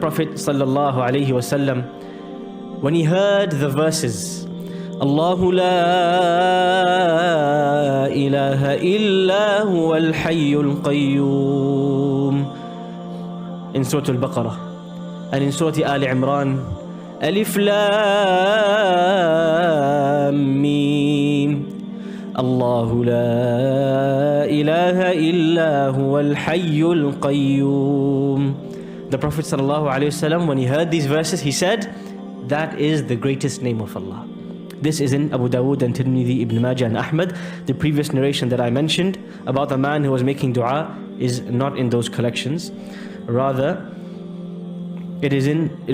Prophet sallallahu alaihi wasallam, when he heard the verses, Allahu la ilaha illa huwa al-hayyul qayyum, in Surah Al-Baqarah, and in Surah Ali Imran, Alif Lam Mim, Allahu la ilaha illa huwa al-hayyul qayyum. The Prophet sallallahu alaihi wasallam, when he heard these verses, he said, that is the greatest name of Allah. This is in Abu Dawood and Tirmidhi, Ibn Majah and Ahmad. The previous narration that I mentioned about the man who was making dua is not in those collections. Rather, it is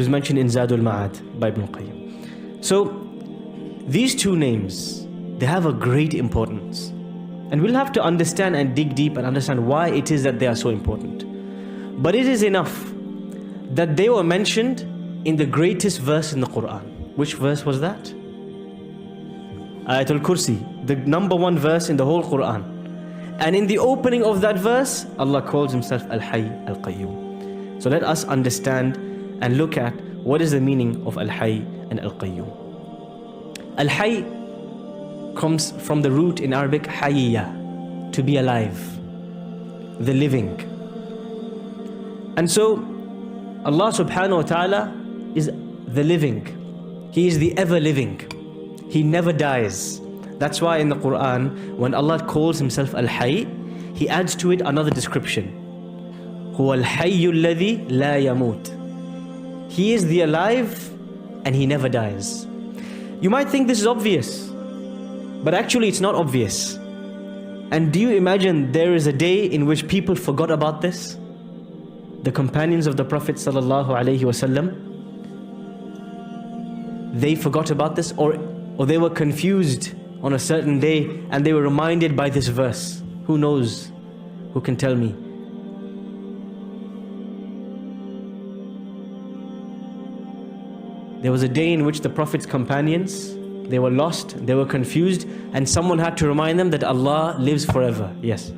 mentioned in Zadul Ma'ad by Ibn Qayyim. So, these two names, they have a great importance. And we'll have to understand and dig deep and understand why it is that they are so important. But it is enough that they were mentioned in the greatest verse in the Quran. Which verse was that? Ayatul Kursi, the number one verse in the whole Quran. And in the opening of that verse, Allah calls Himself Al-Hayy Al-Qayyum. So let us understand and look at what is the meaning of Al-Hayy and Al-Qayyum. Al-Hayy comes from the root in Arabic, Hayya, to be alive, the living. And so, Allah subhanahu wa ta'ala is the living. He is the ever-living. He never dies. That's why in the Quran, when Allah calls Himself Al-Hayy, He adds to it another description. Huwa al-Hayyu alladhi la yamut. He is the alive and He never dies. You might think this is obvious, but actually it's not obvious. And do you imagine there is a day in which people forgot about this? The companions of the Prophet sallallahu alaihi wasallam, they forgot about this, or they were confused on a certain day and they were reminded by this verse. Who knows? Who can tell me? There was a day in which the Prophet's companions, they were lost, they were confused, and someone had to remind them that Allah lives forever. Yes.